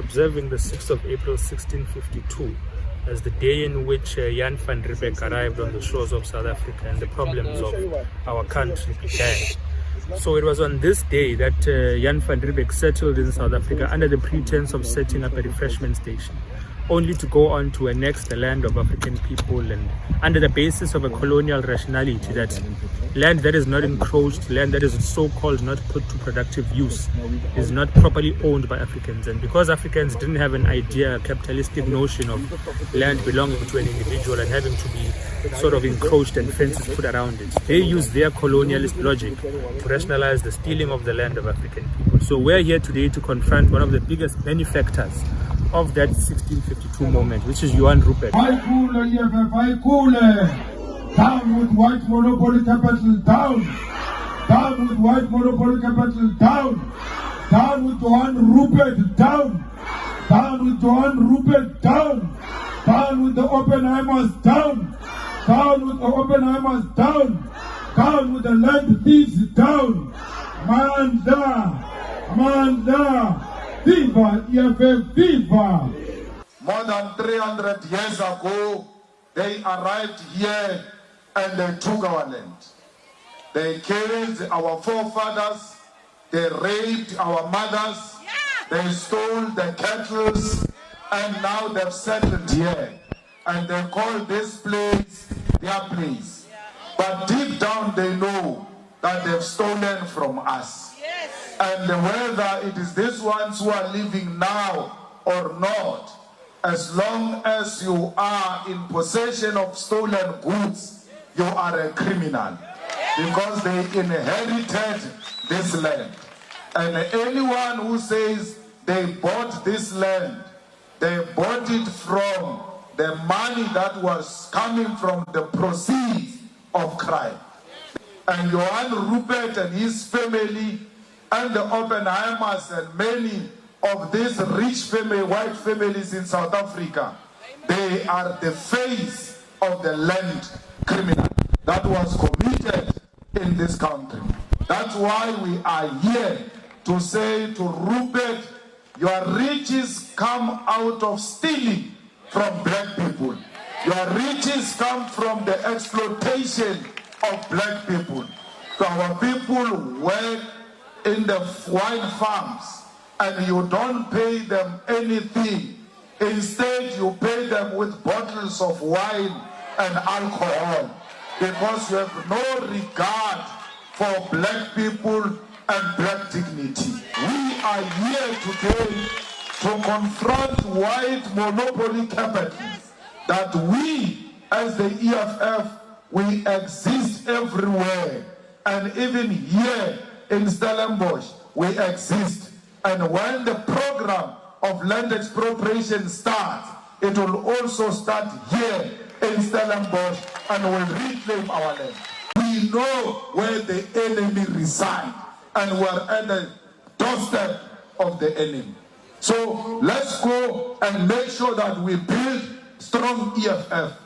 observing the 6th of April 1652 as the day in which Johann Rupert arrived on the shores of South Africa and the problems of our country began. So it was on this day that Johann Rupert settled in South Africa under the pretense of setting up a refreshment station, only to go on to annex the land of African people, and under the basis of a colonial rationality that land that is not encroached, land that is so-called not put to productive use, is not properly owned by Africans. And because Africans didn't have an idea, a capitalistic notion of land belonging to an individual and having to be sort of encroached and fences put around it, they used their colonialist logic to rationalize the stealing of the land of African people. So we're here today to confront one of the biggest benefactors of that 1652 moment, which is Johann Rupert. Down with white monopoly capital, down! Down with white monopoly capital, down! Down with Johann Rupert, down! Down with Johann Rupert, down! Down with the Oppenheimers, down! Down with the Oppenheimers, down! Down with the land thieves, down! Manda! Manda! Viva EFF, viva! More than 300 years ago, they arrived here and they took our land. They killed our forefathers, they raped our mothers, they stole the cattle, and now they've settled here. And they call this place their place. But deep down they know that they've stolen from us. And whether it is these ones who are living now or not, as long as you are in possession of stolen goods, you are a criminal, because they inherited this land. And anyone who says they bought this land, they bought it from the money that was coming from the proceeds of crime. And Johann Rupert and his family and the Oppenheimers and many of these rich white families in South Africa, they are the face of the land criminal that was committed in this country. That's why we are here to say to Rupert, your riches come out of stealing from black people. Your riches come from the exploitation of black people. So our people work in the wine farms, and you don't pay them anything. Instead, you pay them with bottles of wine and alcohol, because you have no regard for black people and black dignity. We are here today to confront white monopoly capital, that we, as the EFF, we exist everywhere, and even here in Stellenbosch, we exist. And when the program of land expropriation starts, it will also start here in Stellenbosch and will reclaim our land. We know where the enemy resides, and we're at the doorstep of the enemy. So let's go and make sure that we build strong EFF.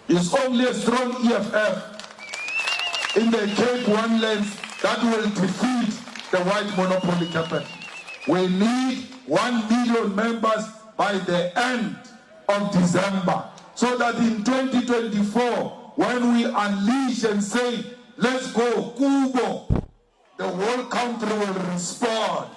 It's only a strong EFF in the Cape One lands that will defeat the white monopoly capital. We need 1 million members by the end of December, so that in 2024, when we unleash and say, let's go, Kubo, the whole country will respond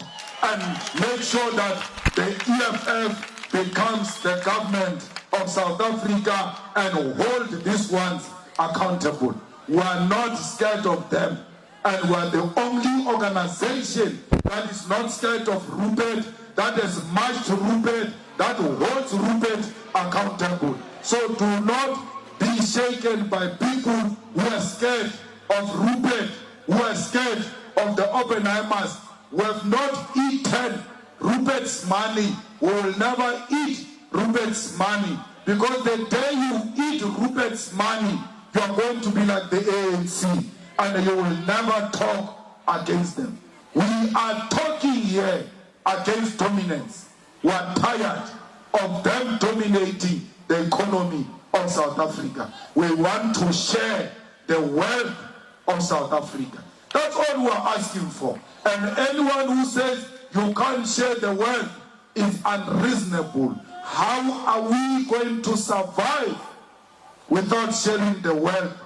and make sure that the EFF becomes the government of South Africa and hold these ones accountable. We are not scared of them, and we are the only organization that is not scared of Rupert, that has marched Rupert, that holds Rupert accountable. So do not be shaken by people who are scared of Rupert, who are scared of the Oppenheimers. We have not eaten Rupert's money. We will never eat Rupert's money, because the day you eat Rupert's money, you are going to be like the ANC, and you will never talk against them. We are talking here against dominance. We are tired of them dominating the economy of South Africa. We want to share the wealth of South Africa. That's all we are asking for. And anyone who says you can't share the wealth is unreasonable. How are we going to survive without sharing the wealth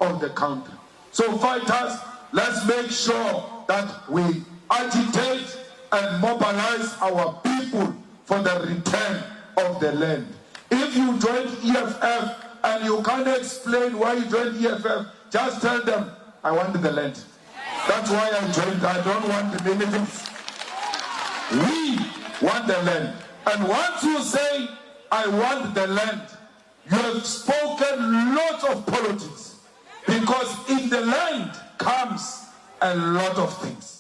of the country? So fighters, let's make sure that we agitate and mobilize our people for the return of the land. If you joined EFF and you can't explain why you joined EFF, just tell them, I want the land. That's why I joined. I don't want the benefits. We want the land. And once you say, I want the land, you have spoken lots of politics. Because in the land comes a lot of things.